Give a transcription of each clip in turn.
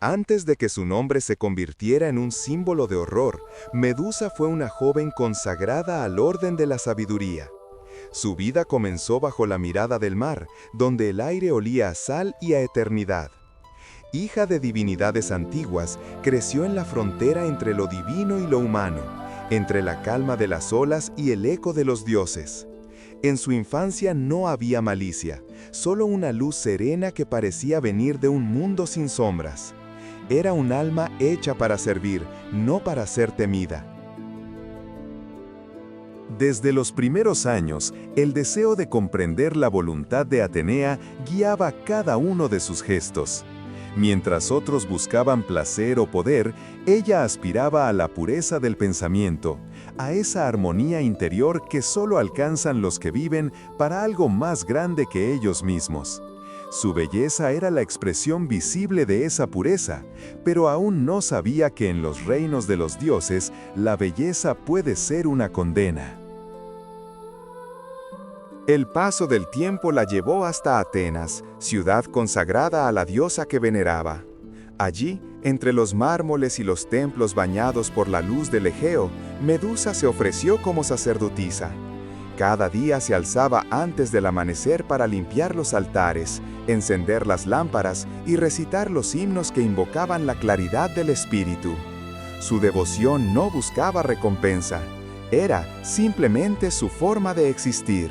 Antes de que su nombre se convirtiera en un símbolo de horror, Medusa fue una joven consagrada al orden de la sabiduría. Su vida comenzó bajo la mirada del mar, donde el aire olía a sal y a eternidad. Hija de divinidades antiguas, creció en la frontera entre lo divino y lo humano, entre la calma de las olas y el eco de los dioses. En su infancia no había malicia, solo una luz serena que parecía venir de un mundo sin sombras. Era un alma hecha para servir, no para ser temida. Desde los primeros años, el deseo de comprender la voluntad de Atenea guiaba cada uno de sus gestos. Mientras otros buscaban placer o poder, ella aspiraba a la pureza del pensamiento, a esa armonía interior que solo alcanzan los que viven para algo más grande que ellos mismos. Su belleza era la expresión visible de esa pureza, pero aún no sabía que en los reinos de los dioses la belleza puede ser una condena. El paso del tiempo la llevó hasta Atenas, ciudad consagrada a la diosa que veneraba. Allí, entre los mármoles y los templos bañados por la luz del Egeo, Medusa se ofreció como sacerdotisa. Cada día se alzaba antes del amanecer para limpiar los altares, encender las lámparas y recitar los himnos que invocaban la claridad del espíritu. Su devoción no buscaba recompensa, era simplemente su forma de existir.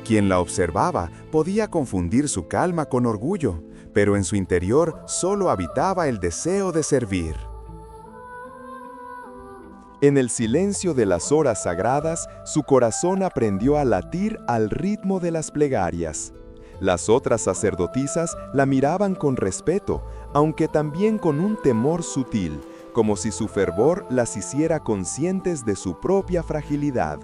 Quien la observaba podía confundir su calma con orgullo, pero en su interior solo habitaba el deseo de servir. En el silencio de las horas sagradas, su corazón aprendió a latir al ritmo de las plegarias. Las otras sacerdotisas la miraban con respeto, aunque también con un temor sutil, como si su fervor las hiciera conscientes de su propia fragilidad.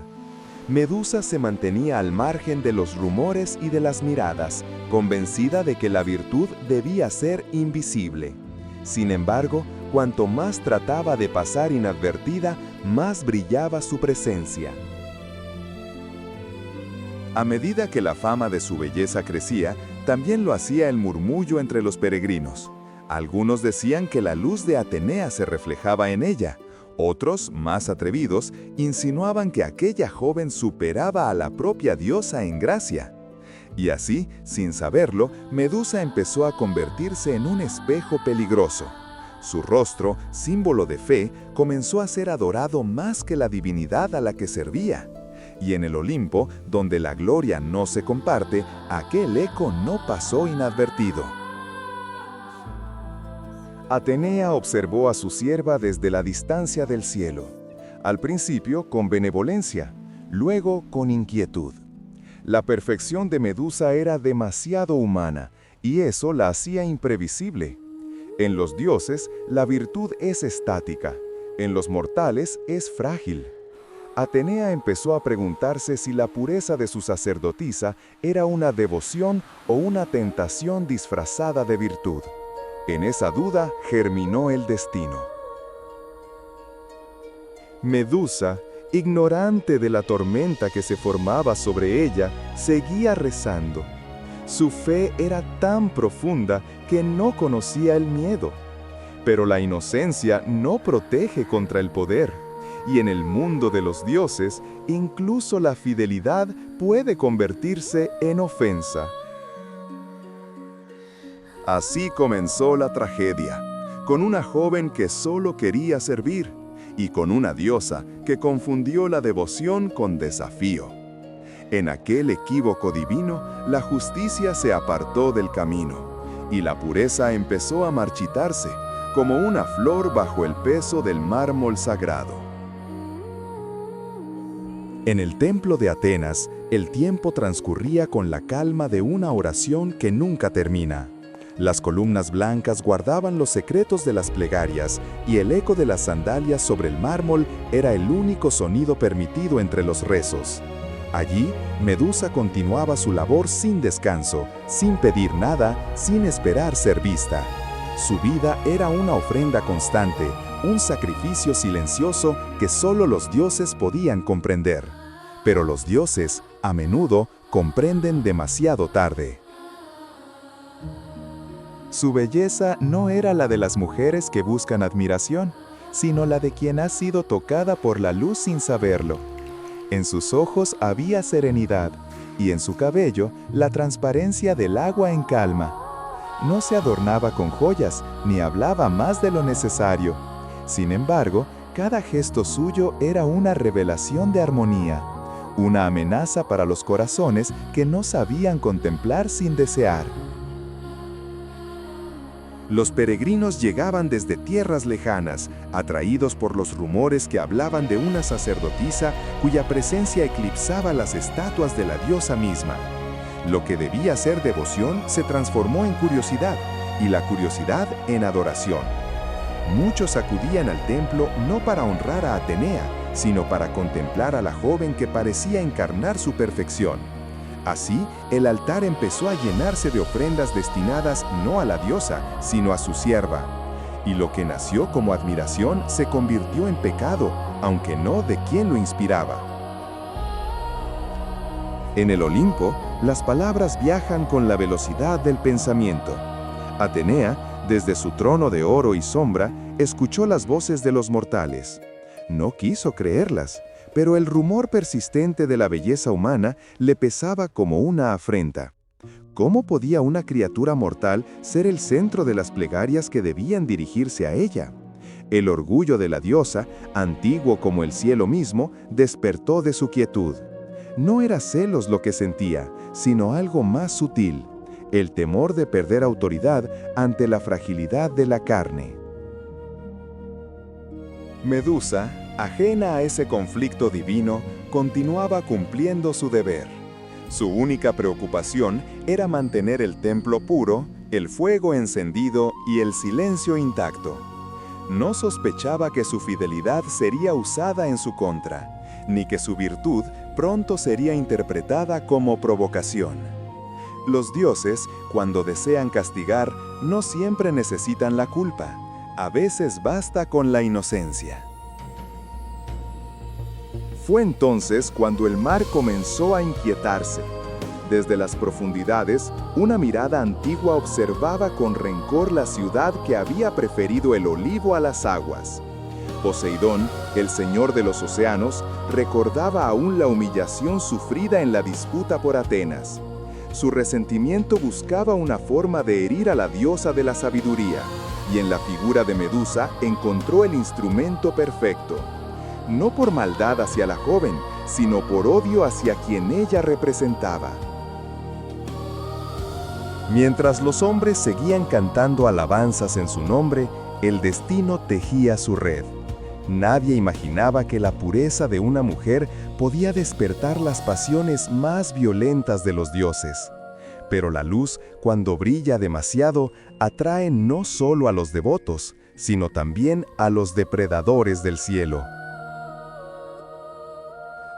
Medusa se mantenía al margen de los rumores y de las miradas, convencida de que la virtud debía ser invisible. Sin embargo, cuanto más trataba de pasar inadvertida, más brillaba su presencia. A medida que la fama de su belleza crecía, también lo hacía el murmullo entre los peregrinos. Algunos decían que la luz de Atenea se reflejaba en ella. Otros, más atrevidos, insinuaban que aquella joven superaba a la propia diosa en gracia. Y así, sin saberlo, Medusa empezó a convertirse en un espejo peligroso. Su rostro, símbolo de fe, comenzó a ser adorado más que la divinidad a la que servía. Y en el Olimpo, donde la gloria no se comparte, aquel eco no pasó inadvertido. Atenea observó a su sierva desde la distancia del cielo, al principio con benevolencia, luego con inquietud. La perfección de Medusa era demasiado humana, y eso la hacía imprevisible. En los dioses, la virtud es estática, en los mortales es frágil. Atenea empezó a preguntarse si la pureza de su sacerdotisa era una devoción o una tentación disfrazada de virtud. En esa duda germinó el destino. Medusa, ignorante de la tormenta que se formaba sobre ella, seguía rezando. Su fe era tan profunda que no conocía el miedo. Pero la inocencia no protege contra el poder, y en el mundo de los dioses, incluso la fidelidad puede convertirse en ofensa. Así comenzó la tragedia, con una joven que solo quería servir, y con una diosa que confundió la devoción con desafío. En aquel equívoco divino, la justicia se apartó del camino, y la pureza empezó a marchitarse, como una flor bajo el peso del mármol sagrado. En el templo de Atenas, el tiempo transcurría con la calma de una oración que nunca termina. Las columnas blancas guardaban los secretos de las plegarias y el eco de las sandalias sobre el mármol era el único sonido permitido entre los rezos. Allí, Medusa continuaba su labor sin descanso, sin pedir nada, sin esperar ser vista. Su vida era una ofrenda constante, un sacrificio silencioso que solo los dioses podían comprender. Pero los dioses, a menudo, comprenden demasiado tarde. Su belleza no era la de las mujeres que buscan admiración, sino la de quien ha sido tocada por la luz sin saberlo. En sus ojos había serenidad, y en su cabello la transparencia del agua en calma. No se adornaba con joyas, ni hablaba más de lo necesario. Sin embargo, cada gesto suyo era una revelación de armonía, una amenaza para los corazones que no sabían contemplar sin desear. Los peregrinos llegaban desde tierras lejanas, atraídos por los rumores que hablaban de una sacerdotisa cuya presencia eclipsaba las estatuas de la diosa misma. Lo que debía ser devoción se transformó en curiosidad, y la curiosidad en adoración. Muchos acudían al templo no para honrar a Atenea, sino para contemplar a la joven que parecía encarnar su perfección. Así, el altar empezó a llenarse de ofrendas destinadas no a la diosa, sino a su sierva. Y lo que nació como admiración se convirtió en pecado, aunque no de quien lo inspiraba. En el Olimpo, las palabras viajan con la velocidad del pensamiento. Atenea, desde su trono de oro y sombra, escuchó las voces de los mortales. No quiso creerlas, pero el rumor persistente de la belleza humana le pesaba como una afrenta. ¿Cómo podía una criatura mortal ser el centro de las plegarias que debían dirigirse a ella? El orgullo de la diosa, antiguo como el cielo mismo, despertó de su quietud. No era celos lo que sentía, sino algo más sutil, el temor de perder autoridad ante la fragilidad de la carne. Medusa, ajena a ese conflicto divino, continuaba cumpliendo su deber. Su única preocupación era mantener el templo puro, el fuego encendido y el silencio intacto. No sospechaba que su fidelidad sería usada en su contra, ni que su virtud pronto sería interpretada como provocación. Los dioses, cuando desean castigar, no siempre necesitan la culpa. A veces basta con la inocencia. Fue entonces cuando el mar comenzó a inquietarse. Desde las profundidades, una mirada antigua observaba con rencor la ciudad que había preferido el olivo a las aguas. Poseidón, el señor de los océanos, recordaba aún la humillación sufrida en la disputa por Atenas. Su resentimiento buscaba una forma de herir a la diosa de la sabiduría, y en la figura de Medusa encontró el instrumento perfecto. No por maldad hacia la joven, sino por odio hacia quien ella representaba. Mientras los hombres seguían cantando alabanzas en su nombre, el destino tejía su red. Nadie imaginaba que la pureza de una mujer podía despertar las pasiones más violentas de los dioses. Pero la luz, cuando brilla demasiado, atrae no solo a los devotos, sino también a los depredadores del cielo.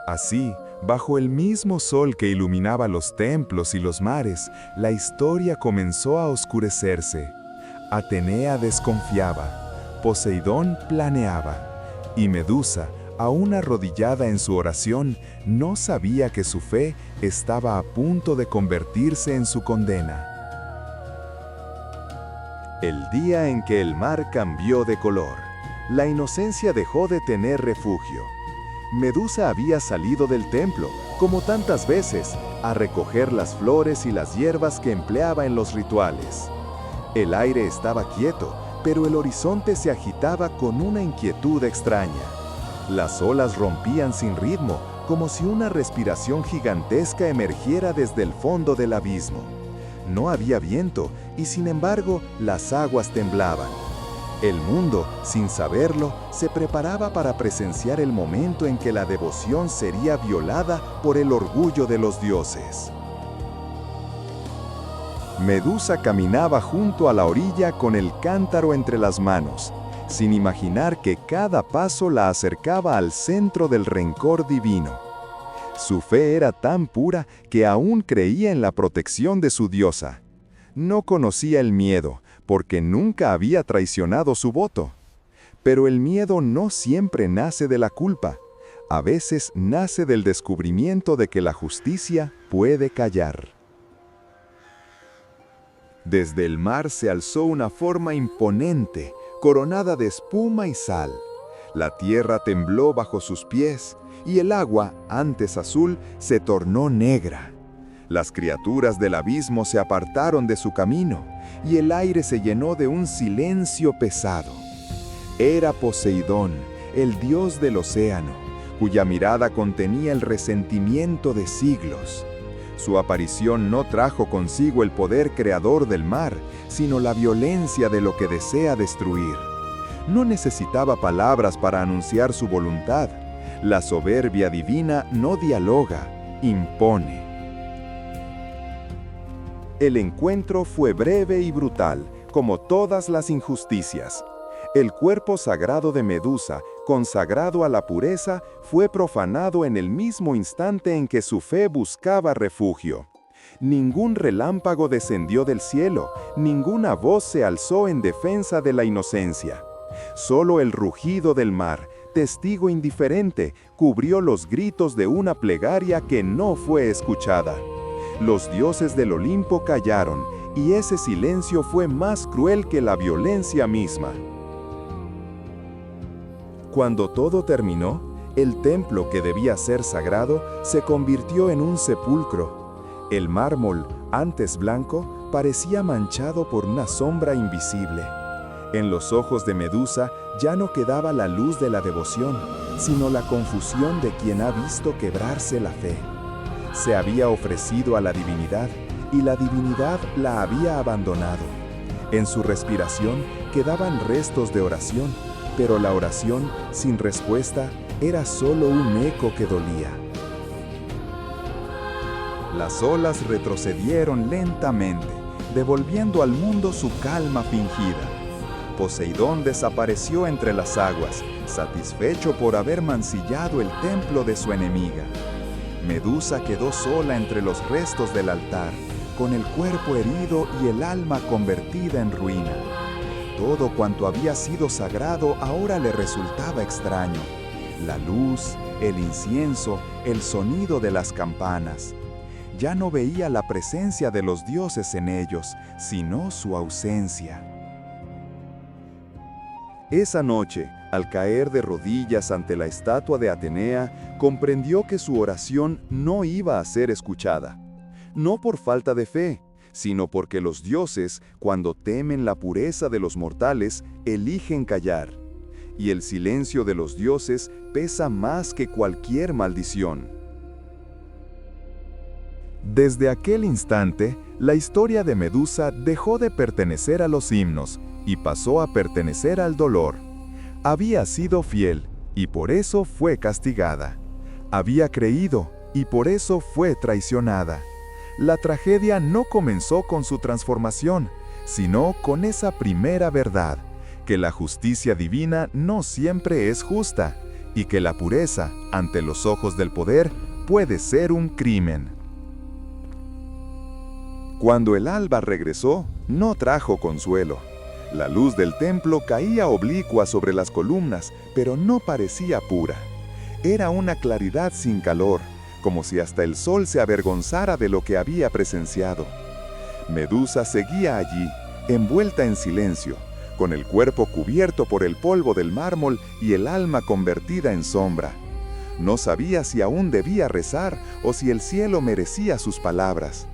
Así, bajo el mismo sol que iluminaba los templos y los mares, la historia comenzó a oscurecerse. Atenea desconfiaba, Poseidón planeaba, y Medusa, aún arrodillada en su oración, no sabía que su fe estaba a punto de convertirse en su condena. El día en que el mar cambió de color, la inocencia dejó de tener refugio. Medusa había salido del templo, como tantas veces, a recoger las flores y las hierbas que empleaba en los rituales. El aire estaba quieto, pero el horizonte se agitaba con una inquietud extraña. Las olas rompían sin ritmo, como si una respiración gigantesca emergiera desde el fondo del abismo. No había viento, y sin embargo, las aguas temblaban. El mundo, sin saberlo, se preparaba para presenciar el momento en que la devoción sería violada por el orgullo de los dioses. Medusa caminaba junto a la orilla con el cántaro entre las manos, sin imaginar que cada paso la acercaba al centro del rencor divino. Su fe era tan pura que aún creía en la protección de su diosa. No conocía el miedo, porque nunca había traicionado su voto. Pero el miedo no siempre nace de la culpa. A veces nace del descubrimiento de que la justicia puede callar. Desde el mar se alzó una forma imponente, coronada de espuma y sal. La tierra tembló bajo sus pies, y el agua, antes azul, se tornó negra. Las criaturas del abismo se apartaron de su camino, y el aire se llenó de un silencio pesado. Era Poseidón, el dios del océano, cuya mirada contenía el resentimiento de siglos. Su aparición no trajo consigo el poder creador del mar, sino la violencia de lo que desea destruir. No necesitaba palabras para anunciar su voluntad. La soberbia divina no dialoga, impone. El encuentro fue breve y brutal, como todas las injusticias. El cuerpo sagrado de Medusa, consagrado a la pureza, fue profanado en el mismo instante en que su fe buscaba refugio. Ningún relámpago descendió del cielo, ninguna voz se alzó en defensa de la inocencia. Solo el rugido del mar, testigo indiferente, cubrió los gritos de una plegaria que no fue escuchada. Los dioses del Olimpo callaron, y ese silencio fue más cruel que la violencia misma. Cuando todo terminó, el templo que debía ser sagrado se convirtió en un sepulcro. El mármol, antes blanco, parecía manchado por una sombra invisible. En los ojos de Medusa ya no quedaba la luz de la devoción, sino la confusión de quien ha visto quebrarse la fe. Se había ofrecido a la divinidad, y la divinidad la había abandonado. En su respiración quedaban restos de oración, pero la oración, sin respuesta, era solo un eco que dolía. Las olas retrocedieron lentamente, devolviendo al mundo su calma fingida. Poseidón desapareció entre las aguas, satisfecho por haber mancillado el templo de su enemiga. Medusa quedó sola entre los restos del altar, con el cuerpo herido y el alma convertida en ruina. Todo cuanto había sido sagrado ahora le resultaba extraño. La luz, el incienso, el sonido de las campanas. Ya no veía la presencia de los dioses en ellos, sino su ausencia. Esa noche, al caer de rodillas ante la estatua de Atenea, comprendió que su oración no iba a ser escuchada. No por falta de fe, sino porque los dioses, cuando temen la pureza de los mortales, eligen callar. Y el silencio de los dioses pesa más que cualquier maldición. Desde aquel instante, la historia de Medusa dejó de pertenecer a los himnos y pasó a pertenecer al dolor. Había sido fiel y por eso fue castigada. Había creído y por eso fue traicionada. La tragedia no comenzó con su transformación, sino con esa primera verdad, que la justicia divina no siempre es justa y que la pureza, ante los ojos del poder, puede ser un crimen. Cuando el alba regresó, no trajo consuelo. La luz del templo caía oblicua sobre las columnas, pero no parecía pura. Era una claridad sin calor, como si hasta el sol se avergonzara de lo que había presenciado. Medusa seguía allí, envuelta en silencio, con el cuerpo cubierto por el polvo del mármol y el alma convertida en sombra. No sabía si aún debía rezar o si el cielo merecía sus palabras.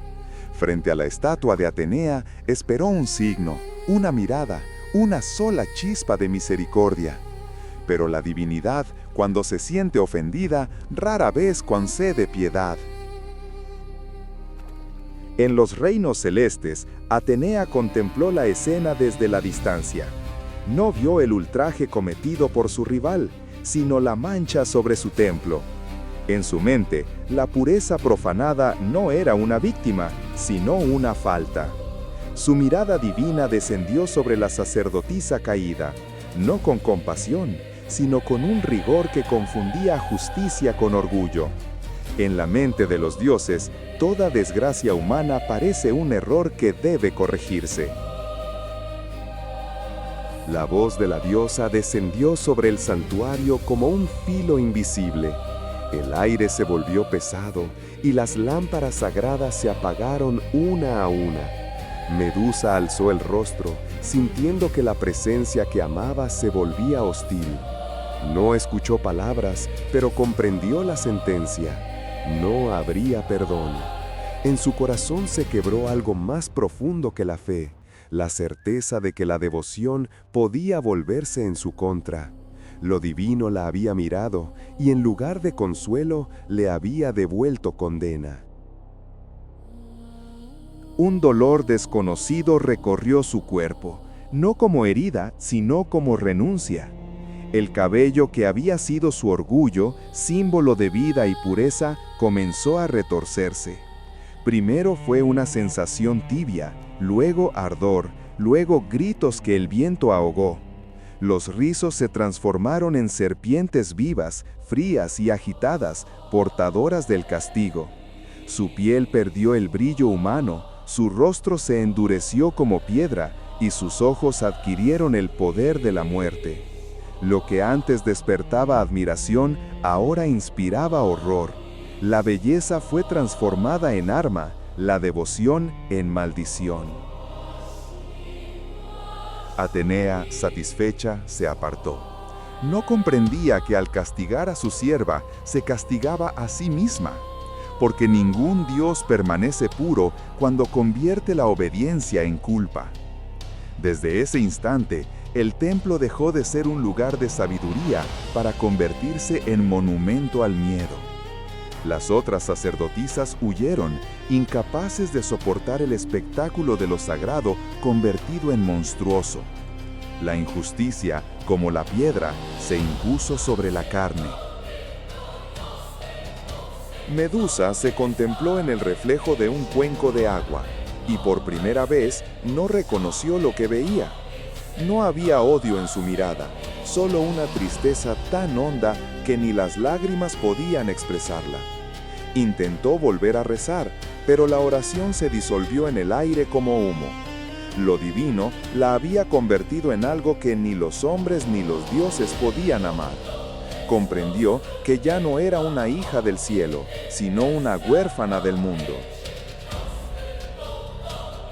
Frente a la estatua de Atenea esperó un signo, una mirada, una sola chispa de misericordia. Pero la divinidad, cuando se siente ofendida, rara vez concede piedad. En los reinos celestes, Atenea contempló la escena desde la distancia. No vio el ultraje cometido por su rival, sino la mancha sobre su templo. En su mente, la pureza profanada no era una víctima, sino una falta. Su mirada divina descendió sobre la sacerdotisa caída, no con compasión, sino con un rigor que confundía justicia con orgullo. En la mente de los dioses, toda desgracia humana parece un error que debe corregirse. La voz de la diosa descendió sobre el santuario como un filo invisible. El aire se volvió pesado y las lámparas sagradas se apagaron una a una. Medusa alzó el rostro, sintiendo que la presencia que amaba se volvía hostil. No escuchó palabras, pero comprendió la sentencia. No habría perdón. En su corazón se quebró algo más profundo que la fe, la certeza de que la devoción podía volverse en su contra. Lo divino la había mirado y en lugar de consuelo le había devuelto condena. Un dolor desconocido recorrió su cuerpo, no como herida, sino como renuncia. El cabello que había sido su orgullo, símbolo de vida y pureza, comenzó a retorcerse. Primero fue una sensación tibia, luego ardor, luego gritos que el viento ahogó. Los rizos se transformaron en serpientes vivas, frías y agitadas, portadoras del castigo. Su piel perdió el brillo humano, su rostro se endureció como piedra y sus ojos adquirieron el poder de la muerte. Lo que antes despertaba admiración, ahora inspiraba horror. La belleza fue transformada en arma, la devoción en maldición. Atenea, satisfecha, se apartó. No comprendía que al castigar a su sierva, se castigaba a sí misma, porque ningún Dios permanece puro cuando convierte la obediencia en culpa. Desde ese instante, el templo dejó de ser un lugar de sabiduría para convertirse en monumento al miedo. Las otras sacerdotisas huyeron, incapaces de soportar el espectáculo de lo sagrado convertido en monstruoso. La injusticia, como la piedra, se impuso sobre la carne. Medusa se contempló en el reflejo de un cuenco de agua, y por primera vez no reconoció lo que veía. No había odio en su mirada, solo una tristeza tan honda que ni las lágrimas podían expresarla. Intentó volver a rezar, pero la oración se disolvió en el aire como humo. Lo divino la había convertido en algo que ni los hombres ni los dioses podían amar. Comprendió que ya no era una hija del cielo, sino una huérfana del mundo.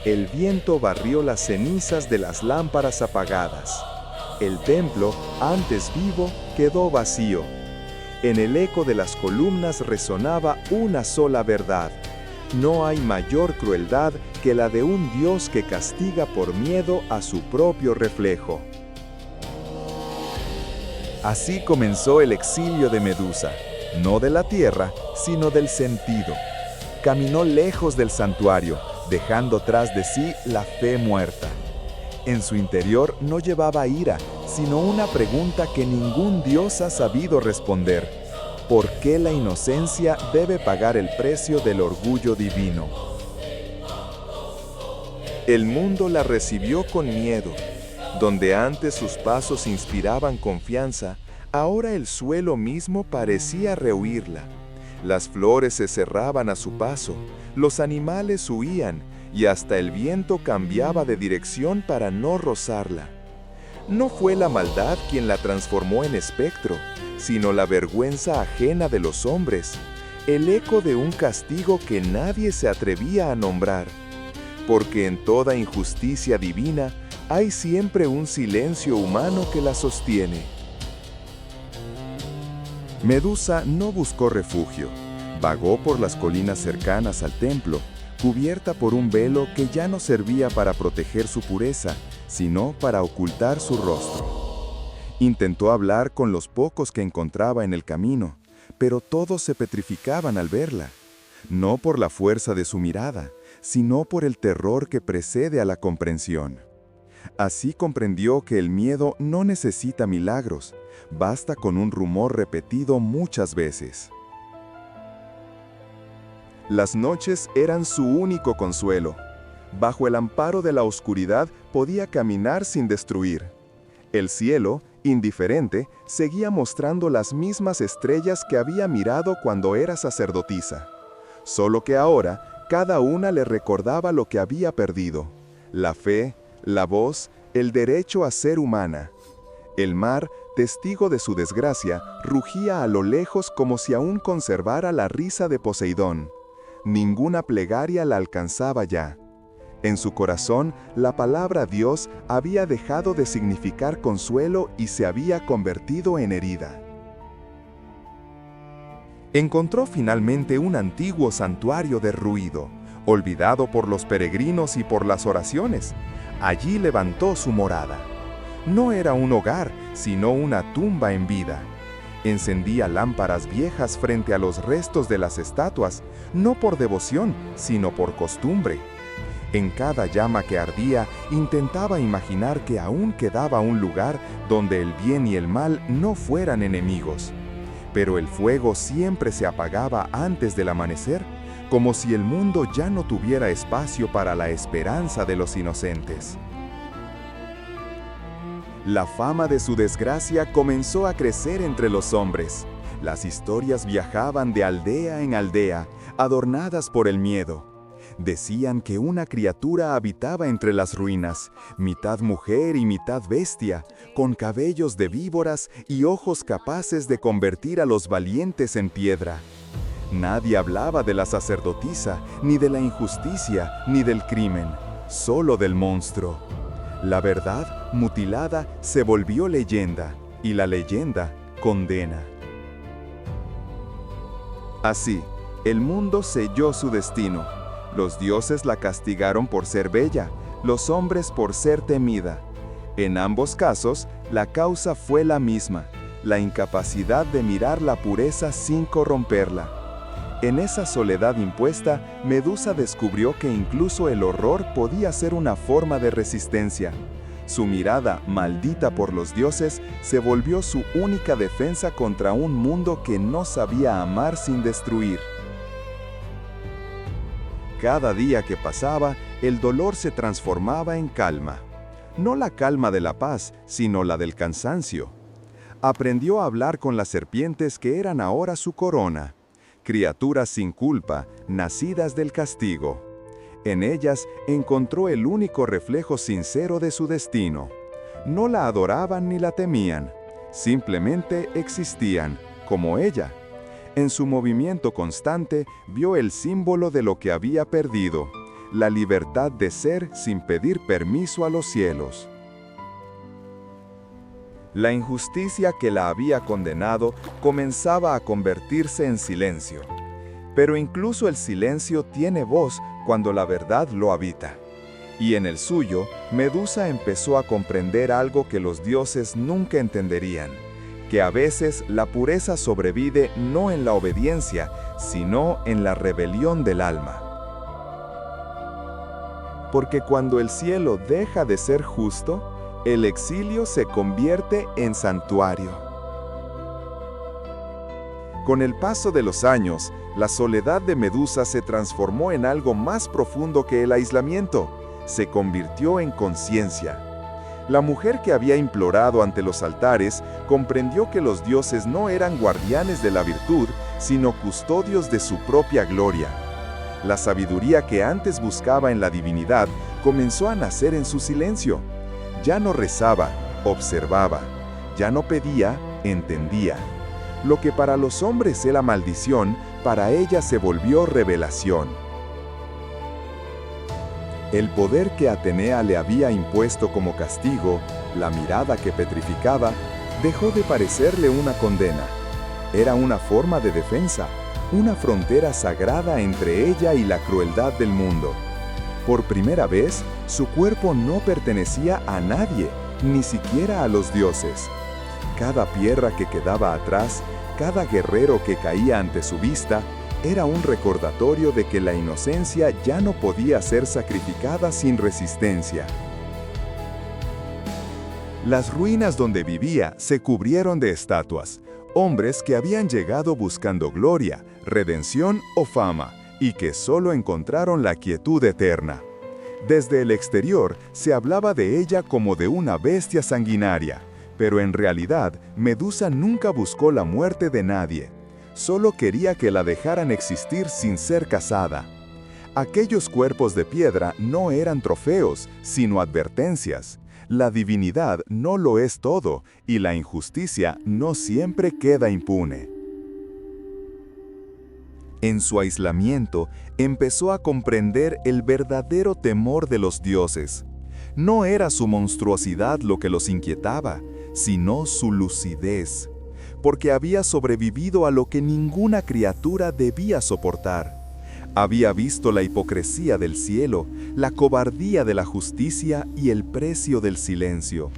El viento barrió las cenizas de las lámparas apagadas. El templo, antes vivo, quedó vacío. En el eco de las columnas resonaba una sola verdad. No hay mayor crueldad que la de un Dios que castiga por miedo a su propio reflejo. Así comenzó el exilio de Medusa, no de la tierra, sino del sentido. Caminó lejos del santuario, dejando tras de sí la fe muerta. En su interior no llevaba ira, sino una pregunta que ningún dios ha sabido responder. ¿Por qué la inocencia debe pagar el precio del orgullo divino? El mundo la recibió con miedo. Donde antes sus pasos inspiraban confianza, ahora el suelo mismo parecía rehuirla. Las flores se cerraban a su paso, los animales huían y hasta el viento cambiaba de dirección para no rozarla. No fue la maldad quien la transformó en espectro, sino la vergüenza ajena de los hombres, el eco de un castigo que nadie se atrevía a nombrar. Porque en toda injusticia divina hay siempre un silencio humano que la sostiene. Medusa no buscó refugio. Vagó por las colinas cercanas al templo, cubierta por un velo que ya no servía para proteger su pureza, sino para ocultar su rostro. Intentó hablar con los pocos que encontraba en el camino, pero todos se petrificaban al verla, no por la fuerza de su mirada, sino por el terror que precede a la comprensión. Así comprendió que el miedo no necesita milagros, basta con un rumor repetido muchas veces. Las noches eran su único consuelo. Bajo el amparo de la oscuridad podía caminar sin destruir. El cielo, indiferente, seguía mostrando las mismas estrellas que había mirado cuando era sacerdotisa. Solo que ahora, cada una le recordaba lo que había perdido: la fe, la voz, el derecho a ser humana. El mar, testigo de su desgracia, rugía a lo lejos como si aún conservara la risa de Poseidón. Ninguna plegaria la alcanzaba ya. En su corazón, la palabra Dios había dejado de significar consuelo y se había convertido en herida. Encontró finalmente un antiguo santuario derruido, olvidado por los peregrinos y por las oraciones. Allí levantó su morada. No era un hogar, sino una tumba en vida. Encendía lámparas viejas frente a los restos de las estatuas, no por devoción, sino por costumbre. En cada llama que ardía, intentaba imaginar que aún quedaba un lugar donde el bien y el mal no fueran enemigos. Pero el fuego siempre se apagaba antes del amanecer, como si el mundo ya no tuviera espacio para la esperanza de los inocentes. La fama de su desgracia comenzó a crecer entre los hombres. Las historias viajaban de aldea en aldea, adornadas por el miedo. Decían que una criatura habitaba entre las ruinas, mitad mujer y mitad bestia, con cabellos de víboras y ojos capaces de convertir a los valientes en piedra. Nadie hablaba de la sacerdotisa, ni de la injusticia, ni del crimen, solo del monstruo. La verdad, mutilada, se volvió leyenda, y la leyenda, condena. Así, el mundo selló su destino. Los dioses la castigaron por ser bella, los hombres por ser temida. En ambos casos, la causa fue la misma, la incapacidad de mirar la pureza sin corromperla. En esa soledad impuesta, Medusa descubrió que incluso el horror podía ser una forma de resistencia. Su mirada, maldita por los dioses, se volvió su única defensa contra un mundo que no sabía amar sin destruir. Cada día que pasaba, el dolor se transformaba en calma. No la calma de la paz, sino la del cansancio. Aprendió a hablar con las serpientes que eran ahora su corona, criaturas sin culpa, nacidas del castigo. En ellas encontró el único reflejo sincero de su destino. No la adoraban ni la temían, simplemente existían, como ella. En su movimiento constante vio el símbolo de lo que había perdido, la libertad de ser sin pedir permiso a los cielos. La injusticia que la había condenado comenzaba a convertirse en silencio. Pero incluso el silencio tiene voz cuando la verdad lo habita. Y en el suyo, Medusa empezó a comprender algo que los dioses nunca entenderían, que a veces la pureza sobrevive no en la obediencia, sino en la rebelión del alma. Porque cuando el cielo deja de ser justo, el exilio se convierte en santuario. Con el paso de los años, la soledad de Medusa se transformó en algo más profundo que el aislamiento. Se convirtió en conciencia. La mujer que había implorado ante los altares comprendió que los dioses no eran guardianes de la virtud, sino custodios de su propia gloria. La sabiduría que antes buscaba en la divinidad comenzó a nacer en su silencio. Ya no rezaba, observaba. Ya no pedía, entendía. Lo que para los hombres era maldición, para ella se volvió revelación. El poder que Atenea le había impuesto como castigo, la mirada que petrificaba, dejó de parecerle una condena. Era una forma de defensa, una frontera sagrada entre ella y la crueldad del mundo. Por primera vez, su cuerpo no pertenecía a nadie, ni siquiera a los dioses. Cada piedra que quedaba atrás, cada guerrero que caía ante su vista, era un recordatorio de que la inocencia ya no podía ser sacrificada sin resistencia. Las ruinas donde vivía se cubrieron de estatuas, hombres que habían llegado buscando gloria, redención o fama, y que solo encontraron la quietud eterna. Desde el exterior se hablaba de ella como de una bestia sanguinaria, pero en realidad Medusa nunca buscó la muerte de nadie. Solo quería que la dejaran existir sin ser cazada. Aquellos cuerpos de piedra no eran trofeos, sino advertencias. La divinidad no lo es todo, y la injusticia no siempre queda impune. En su aislamiento, empezó a comprender el verdadero temor de los dioses. No era su monstruosidad lo que los inquietaba, sino su lucidez, porque había sobrevivido a lo que ninguna criatura debía soportar. Había visto la hipocresía del cielo, la cobardía de la justicia y el precio del silencio.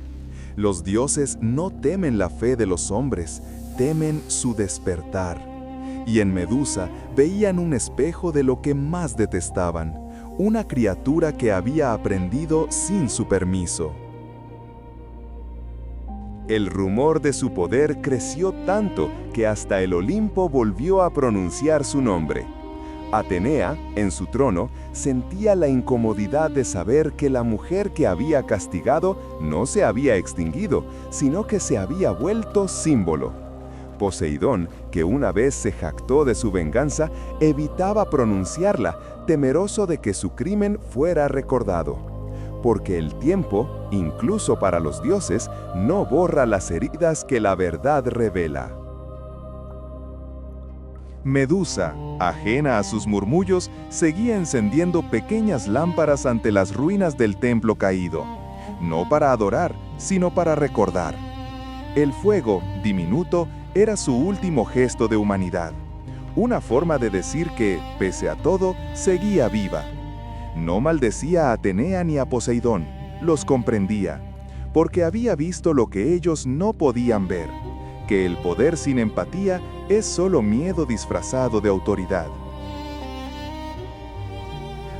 Los dioses no temen la fe de los hombres, temen su despertar. Y en Medusa veían un espejo de lo que más detestaban, una criatura que había aprendido sin su permiso. El rumor de su poder creció tanto que hasta el Olimpo volvió a pronunciar su nombre. Atenea, en su trono, sentía la incomodidad de saber que la mujer que había castigado no se había extinguido, sino que se había vuelto símbolo. Poseidón, que una vez se jactó de su venganza, evitaba pronunciarla, temeroso de que su crimen fuera recordado. Porque el tiempo, incluso para los dioses, no borra las heridas que la verdad revela. Medusa, ajena a sus murmullos, seguía encendiendo pequeñas lámparas ante las ruinas del templo caído, no para adorar, sino para recordar. El fuego, diminuto, era su último gesto de humanidad, una forma de decir que, pese a todo, seguía viva. No maldecía a Atenea ni a Poseidón, los comprendía, porque había visto lo que ellos no podían ver, que el poder sin empatía es solo miedo disfrazado de autoridad.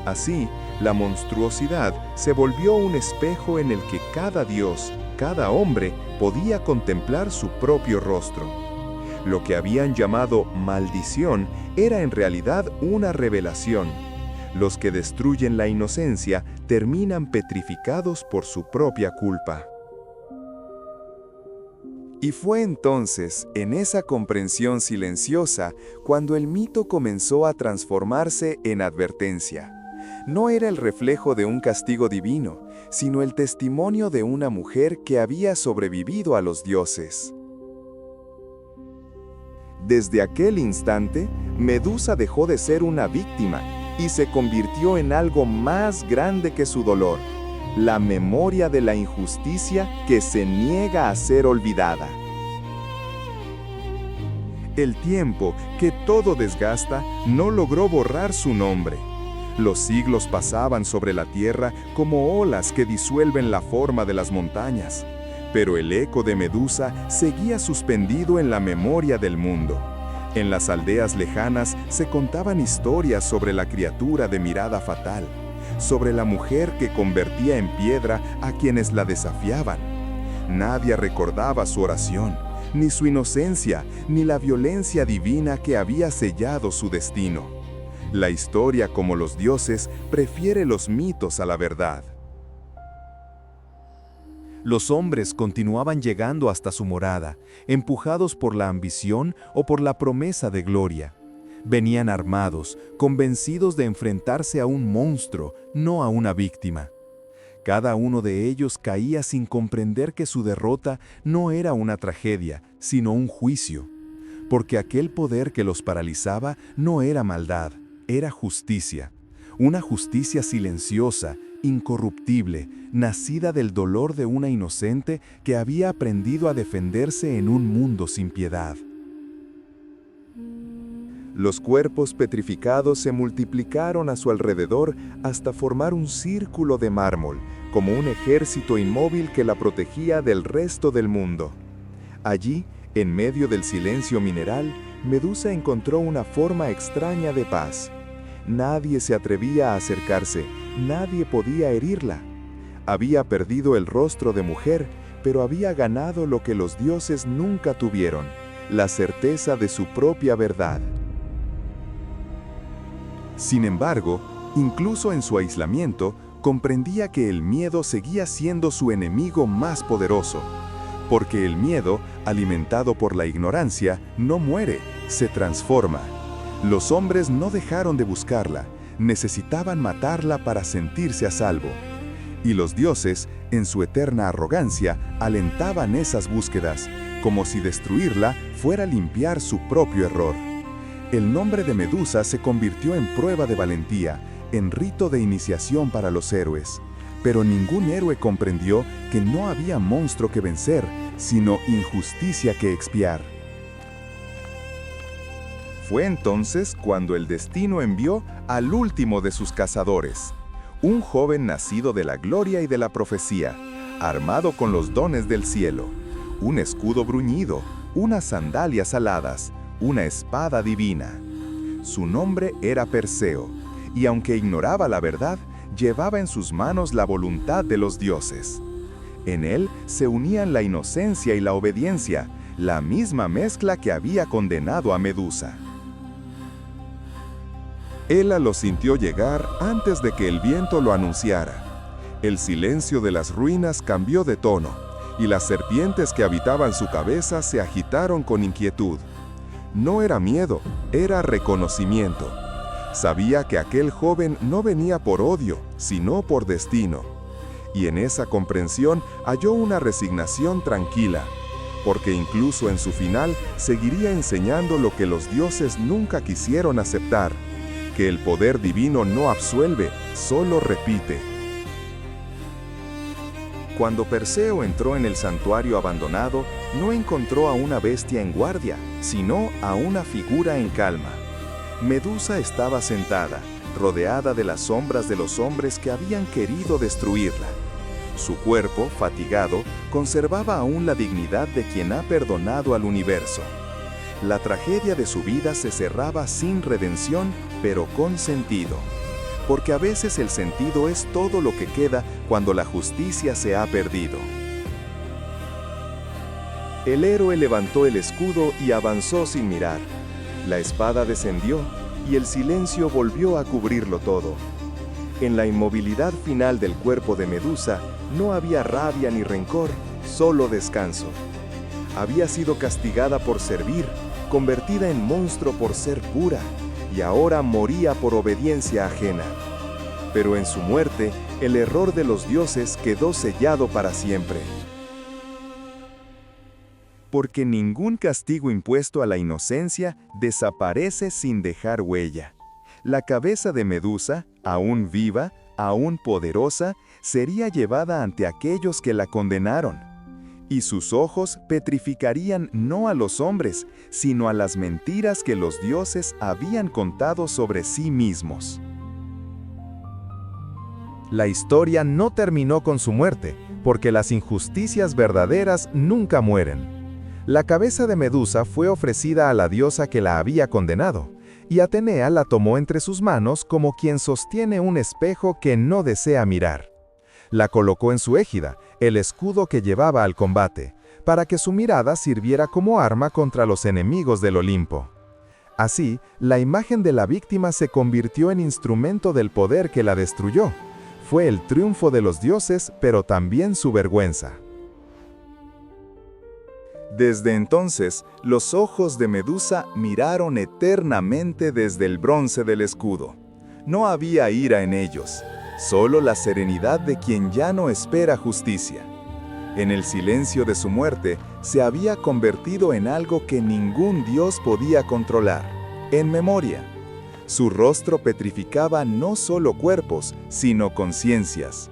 Así, la monstruosidad se volvió un espejo en el que cada dios, cada hombre, podía contemplar su propio rostro. Lo que habían llamado maldición era en realidad una revelación. Los que destruyen la inocencia terminan petrificados por su propia culpa. Y fue entonces, en esa comprensión silenciosa, cuando el mito comenzó a transformarse en advertencia. No era el reflejo de un castigo divino, sino el testimonio de una mujer que había sobrevivido a los dioses. Desde aquel instante, Medusa dejó de ser una víctima y se convirtió en algo más grande que su dolor, la memoria de la injusticia que se niega a ser olvidada. El tiempo, que todo desgasta, no logró borrar su nombre. Los siglos pasaban sobre la tierra como olas que disuelven la forma de las montañas, pero el eco de Medusa seguía suspendido en la memoria del mundo. En las aldeas lejanas se contaban historias sobre la criatura de mirada fatal, sobre la mujer que convertía en piedra a quienes la desafiaban. Nadie recordaba su oración, ni su inocencia, ni la violencia divina que había sellado su destino. La historia, como los dioses, prefiere los mitos a la verdad. Los hombres continuaban llegando hasta su morada, empujados por la ambición o por la promesa de gloria. Venían armados, convencidos de enfrentarse a un monstruo, no a una víctima. Cada uno de ellos caía sin comprender que su derrota no era una tragedia, sino un juicio. Porque aquel poder que los paralizaba no era maldad, era justicia. Una justicia silenciosa, incorruptible, nacida del dolor de una inocente que había aprendido a defenderse en un mundo sin piedad. Los cuerpos petrificados se multiplicaron a su alrededor hasta formar un círculo de mármol, como un ejército inmóvil que la protegía del resto del mundo. Allí, en medio del silencio mineral, Medusa encontró una forma extraña de paz. Nadie se atrevía a acercarse, nadie podía herirla. Había perdido el rostro de mujer, pero había ganado lo que los dioses nunca tuvieron, la certeza de su propia verdad. Sin embargo, incluso en su aislamiento, comprendía que el miedo seguía siendo su enemigo más poderoso, porque el miedo, alimentado por la ignorancia, no muere, se transforma. Los hombres no dejaron de buscarla, necesitaban matarla para sentirse a salvo. Y los dioses, en su eterna arrogancia, alentaban esas búsquedas, como si destruirla fuera limpiar su propio error. El nombre de Medusa se convirtió en prueba de valentía, en rito de iniciación para los héroes. Pero ningún héroe comprendió que no había monstruo que vencer, sino injusticia que expiar. Fue entonces cuando el destino envió al último de sus cazadores, un joven nacido de la gloria y de la profecía, armado con los dones del cielo, un escudo bruñido, unas sandalias aladas, una espada divina. Su nombre era Perseo, y aunque ignoraba la verdad, llevaba en sus manos la voluntad de los dioses. En él se unían la inocencia y la obediencia, la misma mezcla que había condenado a Medusa. Hela lo sintió llegar antes de que el viento lo anunciara. El silencio de las ruinas cambió de tono, y las serpientes que habitaban su cabeza se agitaron con inquietud. No era miedo, era reconocimiento. Sabía que aquel joven no venía por odio, sino por destino. Y en esa comprensión halló una resignación tranquila, porque incluso en su final seguiría enseñando lo que los dioses nunca quisieron aceptar, que el poder divino no absuelve, solo repite. Cuando Perseo entró en el santuario abandonado, no encontró a una bestia en guardia, sino a una figura en calma. Medusa estaba sentada, rodeada de las sombras de los hombres que habían querido destruirla. Su cuerpo, fatigado, conservaba aún la dignidad de quien ha perdonado al universo. La tragedia de su vida se cerraba sin redención, pero con sentido. Porque a veces el sentido es todo lo que queda cuando la justicia se ha perdido. El héroe levantó el escudo y avanzó sin mirar. La espada descendió, y el silencio volvió a cubrirlo todo. En la inmovilidad final del cuerpo de Medusa no había rabia ni rencor, solo descanso. Había sido castigada por servir, convertida en monstruo por ser pura, y ahora moría por obediencia ajena. Pero en su muerte, el error de los dioses quedó sellado para siempre. Porque ningún castigo impuesto a la inocencia desaparece sin dejar huella. La cabeza de Medusa, aún viva, aún poderosa, sería llevada ante aquellos que la condenaron. Y sus ojos petrificarían no a los hombres, sino a las mentiras que los dioses habían contado sobre sí mismos. La historia no terminó con su muerte, porque las injusticias verdaderas nunca mueren. La cabeza de Medusa fue ofrecida a la diosa que la había condenado, y Atenea la tomó entre sus manos como quien sostiene un espejo que no desea mirar. La colocó en su égida, el escudo que llevaba al combate, para que su mirada sirviera como arma contra los enemigos del Olimpo. Así, la imagen de la víctima se convirtió en instrumento del poder que la destruyó. Fue el triunfo de los dioses, pero también su vergüenza. Desde entonces, los ojos de Medusa miraron eternamente desde el bronce del escudo. No había ira en ellos, solo la serenidad de quien ya no espera justicia. En el silencio de su muerte, se había convertido en algo que ningún dios podía controlar, en memoria. Su rostro petrificaba no solo cuerpos, sino conciencias.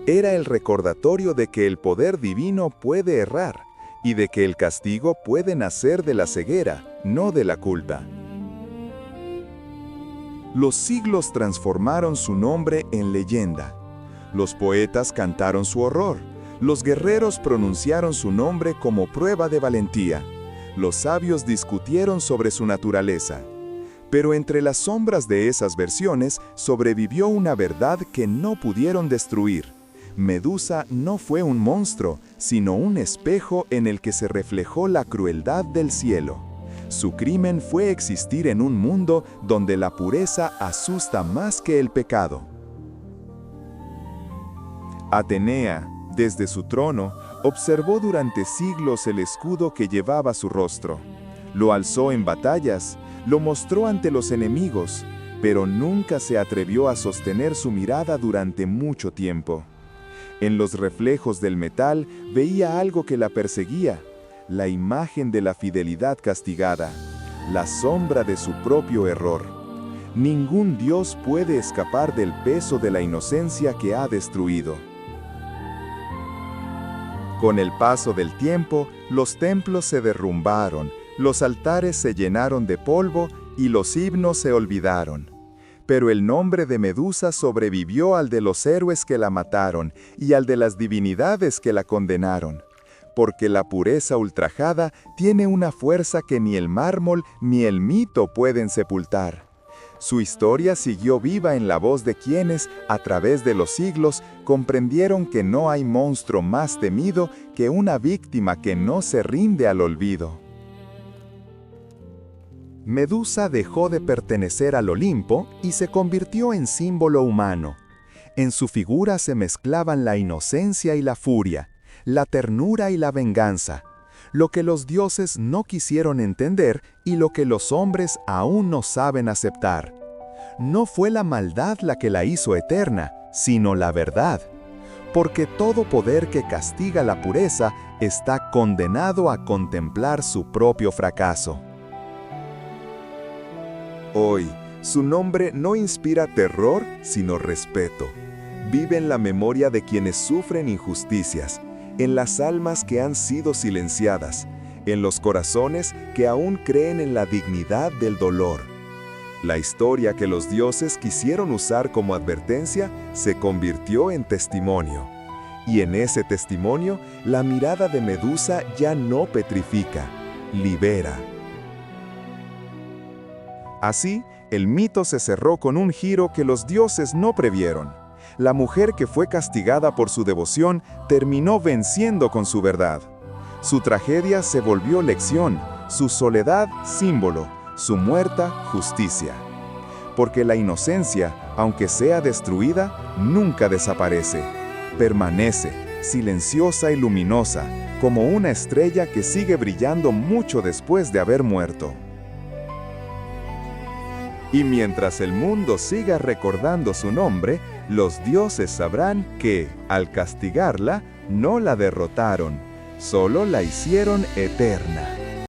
Era el recordatorio de que el poder divino puede errar, y de que el castigo puede nacer de la ceguera, no de la culpa. Los siglos transformaron su nombre en leyenda. Los poetas cantaron su horror. Los guerreros pronunciaron su nombre como prueba de valentía. Los sabios discutieron sobre su naturaleza. Pero entre las sombras de esas versiones sobrevivió una verdad que no pudieron destruir. Medusa no fue un monstruo, sino un espejo en el que se reflejó la crueldad del cielo. Su crimen fue existir en un mundo donde la pureza asusta más que el pecado. Atenea, desde su trono, observó durante siglos el escudo que llevaba su rostro. Lo alzó en batallas, lo mostró ante los enemigos, pero nunca se atrevió a sostener su mirada durante mucho tiempo. En los reflejos del metal veía algo que la perseguía, la imagen de la fidelidad castigada, la sombra de su propio error. Ningún Dios puede escapar del peso de la inocencia que ha destruido. Con el paso del tiempo, los templos se derrumbaron, los altares se llenaron de polvo y los himnos se olvidaron. Pero el nombre de Medusa sobrevivió al de los héroes que la mataron y al de las divinidades que la condenaron. Porque la pureza ultrajada tiene una fuerza que ni el mármol ni el mito pueden sepultar. Su historia siguió viva en la voz de quienes, a través de los siglos, comprendieron que no hay monstruo más temido que una víctima que no se rinde al olvido. Medusa dejó de pertenecer al Olimpo y se convirtió en símbolo humano. En su figura se mezclaban la inocencia y la furia, la ternura y la venganza, lo que los dioses no quisieron entender y lo que los hombres aún no saben aceptar. No fue la maldad la que la hizo eterna, sino la verdad, porque todo poder que castiga la pureza está condenado a contemplar su propio fracaso. Hoy, su nombre no inspira terror, sino respeto. Vive en la memoria de quienes sufren injusticias, en las almas que han sido silenciadas, en los corazones que aún creen en la dignidad del dolor. La historia que los dioses quisieron usar como advertencia se convirtió en testimonio. Y en ese testimonio, la mirada de Medusa ya no petrifica, libera. Así, el mito se cerró con un giro que los dioses no previeron. La mujer que fue castigada por su devoción terminó venciendo con su verdad. Su tragedia se volvió lección, su soledad símbolo, su muerte justicia. Porque la inocencia, aunque sea destruida, nunca desaparece. Permanece, silenciosa y luminosa, como una estrella que sigue brillando mucho después de haber muerto. Y mientras el mundo siga recordando su nombre, los dioses sabrán que, al castigarla, no la derrotaron, solo la hicieron eterna.